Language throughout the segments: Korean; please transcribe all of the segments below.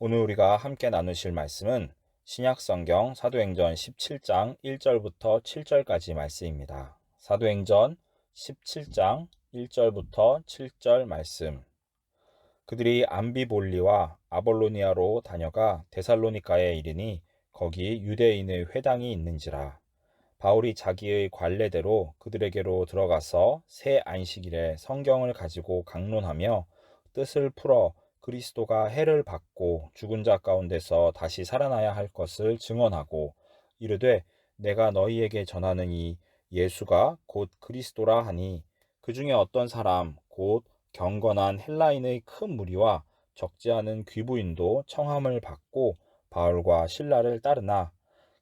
오늘 우리가 함께 나누실 말씀은 신약성경 사도행전 17장 1절부터 7절까지 말씀입니다. 사도행전 17장 1절부터 7절 말씀. 그들이 암비볼리와 아볼로니아로 다녀가 데살로니가에 이르니 거기 유대인의 회당이 있는지라. 바울이 자기의 관례대로 그들에게로 들어가서 새 안식일에 성경을 가지고 강론하며 뜻을 풀어 그리스도가 해를 받고 죽은 자 가운데서 다시 살아나야 할 것을 증언하고 이르되 내가 너희에게 전하는 이 예수가 곧 그리스도라 하니 그 중에 어떤 사람 곧 경건한 헬라인의 큰 무리와 적지 않은 귀부인도 청함을 받고 바울과 실라를 따르나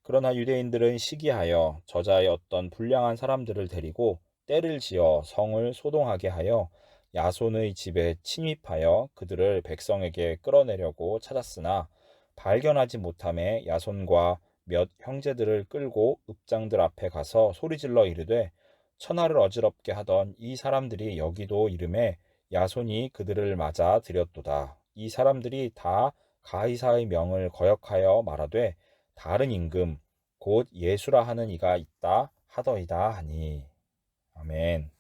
그러나 유대인들은 시기하여 저자의 어떤 불량한 사람들을 데리고 떼를 지어 성을 소동하게 하여 야손의 집에 침입하여 그들을 백성에게 끌어내려고 찾았으나 발견하지 못함에 야손과 몇 형제들을 끌고 읍장들 앞에 가서 소리질러 이르되 천하를 어지럽게 하던 이 사람들이 여기도 이름에 야손이 그들을 맞아 들였도다. 이 사람들이 다 가이사의 명을 거역하여 말하되 다른 임금 곧 예수라 하는 이가 있다 하더이다 하니. 아멘.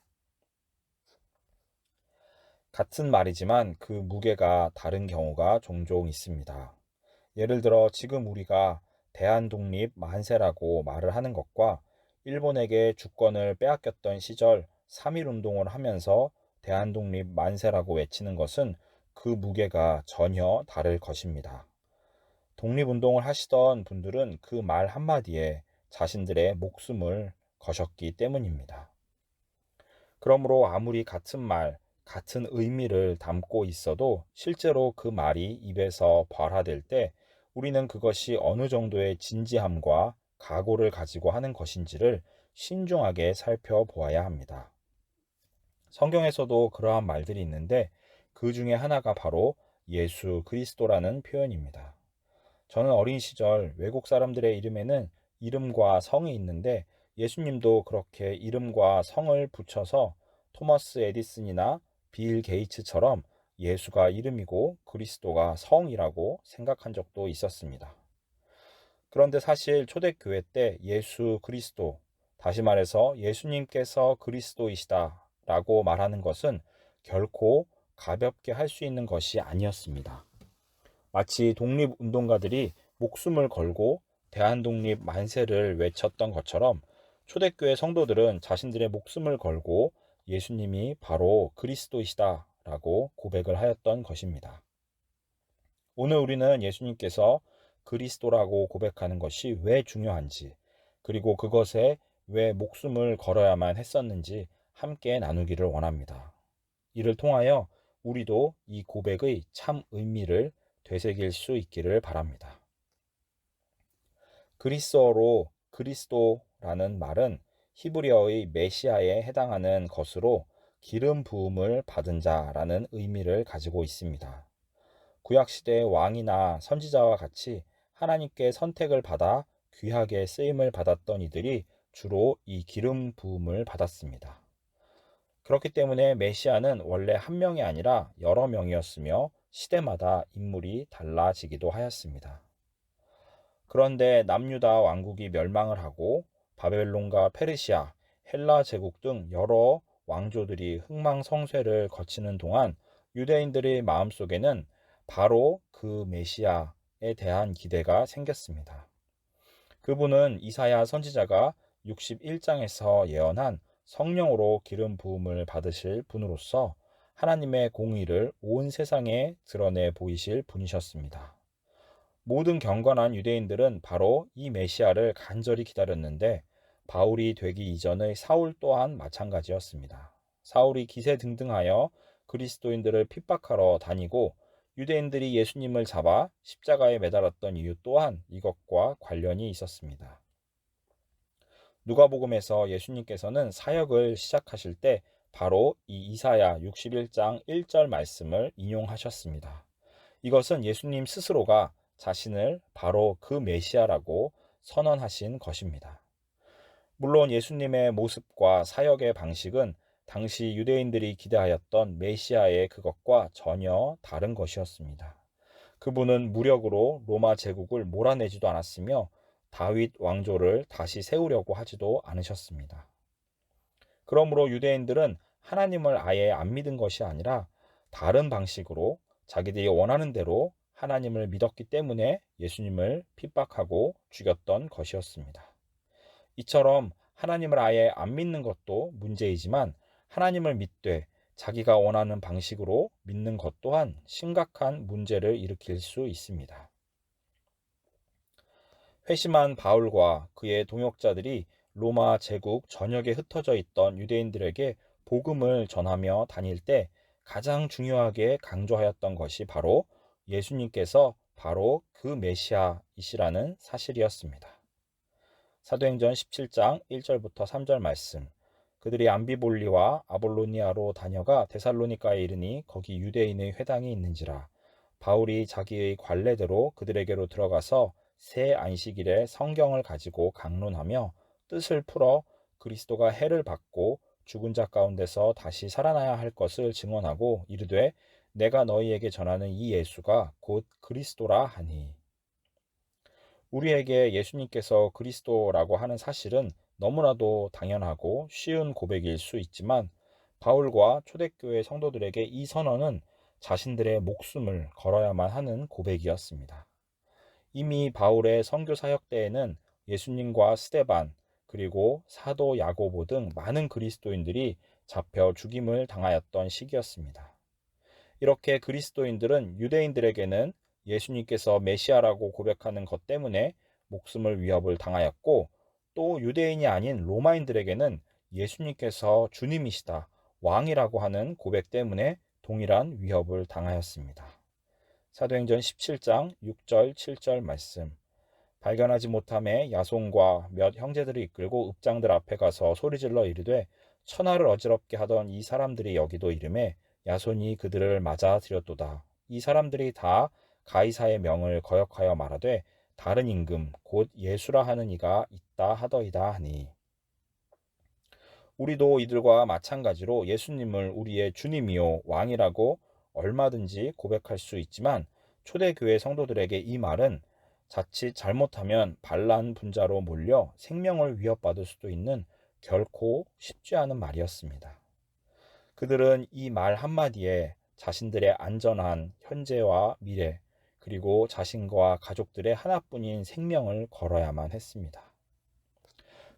같은 말이지만 그 무게가 다른 경우가 종종 있습니다. 예를 들어 지금 우리가 대한독립 만세라고 말을 하는 것과 일본에게 주권을 빼앗겼던 시절 3.1운동을 하면서 대한독립 만세라고 외치는 것은 그 무게가 전혀 다를 것입니다. 독립운동을 하시던 분들은 그 말 한마디에 자신들의 목숨을 거셨기 때문입니다. 그러므로 아무리 같은 말, 같은 의미를 담고 있어도 실제로 그 말이 입에서 발화될 때 우리는 그것이 어느 정도의 진지함과 각오를 가지고 하는 것인지를 신중하게 살펴보아야 합니다. 성경에서도 그러한 말들이 있는데 그 중에 하나가 바로 예수 그리스도라는 표현입니다. 저는 어린 시절 외국 사람들의 이름에는 이름과 성이 있는데 예수님도 그렇게 이름과 성을 붙여서 토머스 에디슨이나 빌 게이츠처럼 예수가 이름이고 그리스도가 성이라고 생각한 적도 있었습니다. 그런데 사실 초대교회 때 예수 그리스도, 다시 말해서 예수님께서 그리스도이시다 라고 말하는 것은 결코 가볍게 할 수 있는 것이 아니었습니다. 마치 독립운동가들이 목숨을 걸고 대한독립 만세를 외쳤던 것처럼 초대교회 성도들은 자신들의 목숨을 걸고 예수님이 바로 그리스도이시다 라고 고백을 하였던 것입니다. 오늘 우리는 예수님께서 그리스도라고 고백하는 것이 왜 중요한지, 그리고 그것에 왜 목숨을 걸어야만 했었는지 함께 나누기를 원합니다. 이를 통하여 우리도 이 고백의 참 의미를 되새길 수 있기를 바랍니다. 그리스어로 그리스도라는 말은 히브리어의 메시아에 해당하는 것으로 기름 부음을 받은 자라는 의미를 가지고 있습니다. 구약시대의 왕이나 선지자와 같이 하나님께 선택을 받아 귀하게 쓰임을 받았던 이들이 주로 이 기름 부음을 받았습니다. 그렇기 때문에 메시아는 원래 한 명이 아니라 여러 명이었으며 시대마다 인물이 달라지기도 하였습니다. 그런데 남유다 왕국이 멸망을 하고 바벨론과 페르시아, 헬라 제국 등 여러 왕조들이 흥망성쇠를 거치는 동안 유대인들의 마음속에는 바로 그 메시아에 대한 기대가 생겼습니다. 그분은 이사야 선지자가 61장에서 예언한 성령으로 기름 부음을 받으실 분으로서 하나님의 공의를 온 세상에 드러내 보이실 분이셨습니다. 모든 경건한 유대인들은 바로 이 메시아를 간절히 기다렸는데 바울이 되기 이전의 사울 또한 마찬가지였습니다. 사울이 기세등등하여 그리스도인들을 핍박하러 다니고 유대인들이 예수님을 잡아 십자가에 매달았던 이유 또한 이것과 관련이 있었습니다. 누가복음에서 예수님께서는 사역을 시작하실 때 바로 이 이사야 61장 1절 말씀을 인용하셨습니다. 이것은 예수님 스스로가 자신을 바로 그 메시아라고 선언하신 것입니다. 물론 예수님의 모습과 사역의 방식은 당시 유대인들이 기대하였던 메시아의 그것과 전혀 다른 것이었습니다. 그분은 무력으로 로마 제국을 몰아내지도 않았으며 다윗 왕조를 다시 세우려고 하지도 않으셨습니다. 그러므로 유대인들은 하나님을 아예 안 믿은 것이 아니라 다른 방식으로 자기들이 원하는 대로 하나님을 믿었기 때문에 예수님을 핍박하고 죽였던 것이었습니다. 이처럼 하나님을 아예 안 믿는 것도 문제이지만 하나님을 믿되 자기가 원하는 방식으로 믿는 것 또한 심각한 문제를 일으킬 수 있습니다. 회심한 바울과 그의 동역자들이 로마 제국 전역에 흩어져 있던 유대인들에게 복음을 전하며 다닐 때 가장 중요하게 강조하였던 것이 바로 예수님께서 바로 그 메시아이시라는 사실이었습니다. 사도행전 17장 1절부터 3절 말씀. 그들이 암비볼리와 아볼로니아로 다녀가 데살로니가에 이르니 거기 유대인의 회당이 있는지라. 바울이 자기의 관례대로 그들에게로 들어가서 새 안식일에 성경을 가지고 강론하며 뜻을 풀어 그리스도가 해를 받고 죽은 자 가운데서 다시 살아나야 할 것을 증언하고 이르되 내가 너희에게 전하는 이 예수가 곧 그리스도라 하니. 우리에게 예수님께서 그리스도라고 하는 사실은 너무나도 당연하고 쉬운 고백일 수 있지만 바울과 초대교회 성도들에게 이 선언은 자신들의 목숨을 걸어야만 하는 고백이었습니다. 이미 바울의 선교 사역 때에는 예수님과 스데반 그리고 사도 야고보 등 많은 그리스도인들이 잡혀 죽임을 당하였던 시기였습니다. 이렇게 그리스도인들은 유대인들에게는 예수님께서 메시아라고 고백하는 것 때문에 목숨을 위협을 당하였고 또 유대인이 아닌 로마인들에게는 예수님께서 주님이시다, 왕이라고 하는 고백 때문에 동일한 위협을 당하였습니다. 사도행전 17장 6절 7절 말씀. 발견하지 못함에 야손과 몇 형제들을 이끌고 읍장들 앞에 가서 소리질러 이르되 천하를 어지럽게 하던 이 사람들이 여기도 이름에 야손이 그들을 맞아 들였도다. 이 사람들이 다 가이사의 명을 거역하여 말하되 다른 임금 곧 예수라 하는 이가 있다 하더이다 하니. 우리도 이들과 마찬가지로 예수님을 우리의 주님이요 왕이라고 얼마든지 고백할 수 있지만 초대교회 성도들에게 이 말은 자칫 잘못하면 반란 분자로 몰려 생명을 위협받을 수도 있는 결코 쉽지 않은 말이었습니다. 그들은 이 말 한마디에 자신들의 안전한 현재와 미래, 그리고 자신과 가족들의 하나뿐인 생명을 걸어야만 했습니다.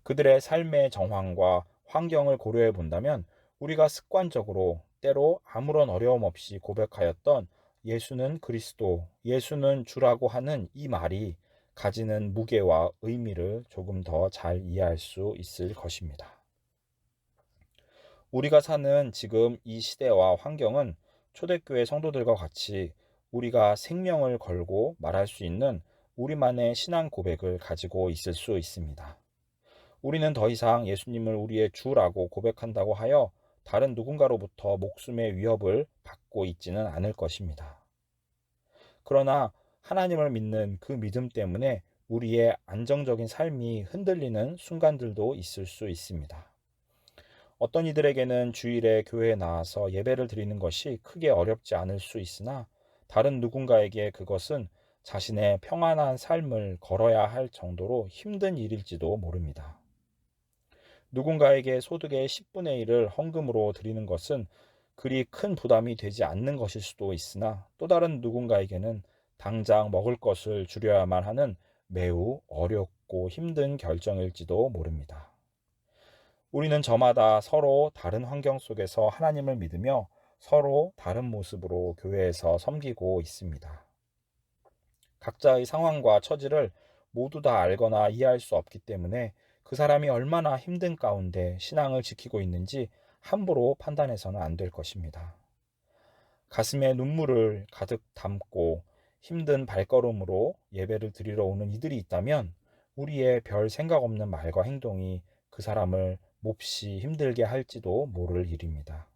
그들의 삶의 정황과 환경을 고려해 본다면 우리가 습관적으로 때로 아무런 어려움 없이 고백하였던 예수는 그리스도, 예수는 주라고 하는 이 말이 가지는 무게와 의미를 조금 더 잘 이해할 수 있을 것입니다. 우리가 사는 지금 이 시대와 환경은 초대교회 성도들과 같이 우리가 생명을 걸고 말할 수 있는 우리만의 신앙 고백을 가지고 있을 수 있습니다. 우리는 더 이상 예수님을 우리의 주라고 고백한다고 하여 다른 누군가로부터 목숨의 위협을 받고 있지는 않을 것입니다. 그러나 하나님을 믿는 그 믿음 때문에 우리의 안정적인 삶이 흔들리는 순간들도 있을 수 있습니다. 어떤 이들에게는 주일에 교회에 나와서 예배를 드리는 것이 크게 어렵지 않을 수 있으나 다른 누군가에게 그것은 자신의 평안한 삶을 걸어야 할 정도로 힘든 일일지도 모릅니다. 누군가에게 소득의 10분의 1을 헌금으로 드리는 것은 그리 큰 부담이 되지 않는 것일 수도 있으나 또 다른 누군가에게는 당장 먹을 것을 줄여야만 하는 매우 어렵고 힘든 결정일지도 모릅니다. 우리는 저마다 서로 다른 환경 속에서 하나님을 믿으며 서로 다른 모습으로 교회에서 섬기고 있습니다. 각자의 상황과 처지를 모두 다 알거나 이해할 수 없기 때문에 그 사람이 얼마나 힘든 가운데 신앙을 지키고 있는지 함부로 판단해서는 안 될 것입니다. 가슴에 눈물을 가득 담고 힘든 발걸음으로 예배를 드리러 오는 이들이 있다면 우리의 별 생각 없는 말과 행동이 그 사람을 몹시 힘들게 할지도 모를 일입니다.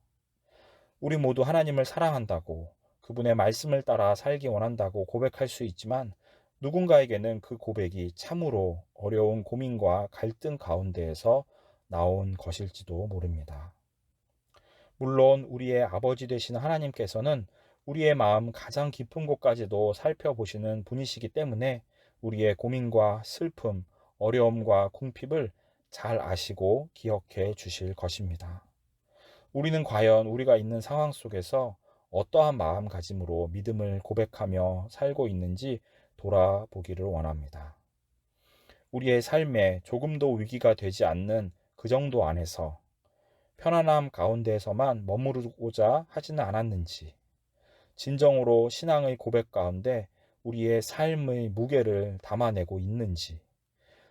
우리 모두 하나님을 사랑한다고 그분의 말씀을 따라 살기 원한다고 고백할 수 있지만 누군가에게는 그 고백이 참으로 어려운 고민과 갈등 가운데에서 나온 것일지도 모릅니다. 물론 우리의 아버지 되신 하나님께서는 우리의 마음 가장 깊은 곳까지도 살펴보시는 분이시기 때문에 우리의 고민과 슬픔, 어려움과 궁핍을 잘 아시고 기억해 주실 것입니다. 우리는 과연 우리가 있는 상황 속에서 어떠한 마음가짐으로 믿음을 고백하며 살고 있는지 돌아보기를 원합니다. 우리의 삶에 조금도 위기가 되지 않는 그 정도 안에서 편안함 가운데에서만 머무르고자 하지는 않았는지, 진정으로 신앙의 고백 가운데 우리의 삶의 무게를 담아내고 있는지,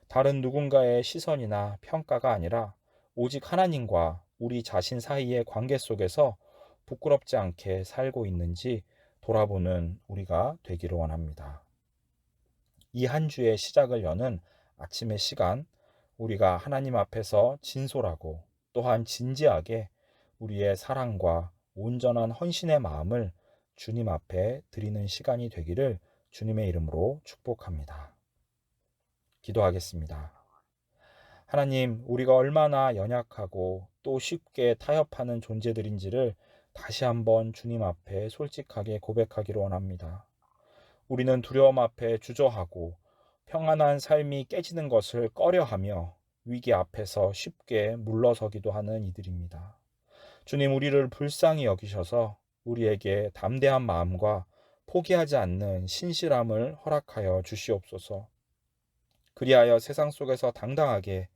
다른 누군가의 시선이나 평가가 아니라 오직 하나님과 우리 자신 사이의 관계 속에서 부끄럽지 않게 살고 있는지 돌아보는 우리가 되기를 원합니다. 이 한 주의 시작을 여는 아침의 시간, 우리가 하나님 앞에서 진솔하고 또한 진지하게 우리의 사랑과 온전한 헌신의 마음을 주님 앞에 드리는 시간이 되기를 주님의 이름으로 축복합니다. 기도하겠습니다. 하나님, 우리가 얼마나 연약하고 또 쉽게 타협하는 존재들인지를 다시 한번 주님 앞에 솔직하게 고백하기를 원합니다. 우리는 두려움 앞에 주저하고 평안한 삶이 깨지는 것을 꺼려하며 위기 앞에서 쉽게 물러서기도 하는 이들입니다. 주님, 우리를 불쌍히 여기셔서 우리에게 담대한 마음과 포기하지 않는 신실함을 허락하여 주시옵소서. 그리하여 세상 속에서 당당하게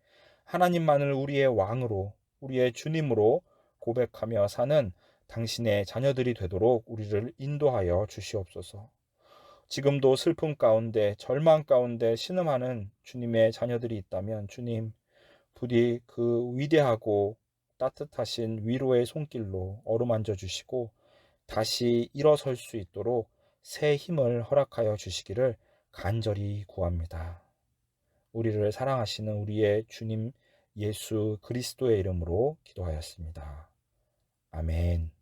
하나님만을 우리의 왕으로, 우리의 주님으로 고백하며 사는 당신의 자녀들이 되도록 우리를 인도하여 주시옵소서. 지금도 슬픔 가운데, 절망 가운데 신음하는 주님의 자녀들이 있다면 주님, 부디 그 위대하고 따뜻하신 위로의 손길로 어루만져 주시고 다시 일어설 수 있도록 새 힘을 허락하여 주시기를 간절히 구합니다. 우리를 사랑하시는 우리의 주님 예수 그리스도의 이름으로 기도하였습니다. 아멘.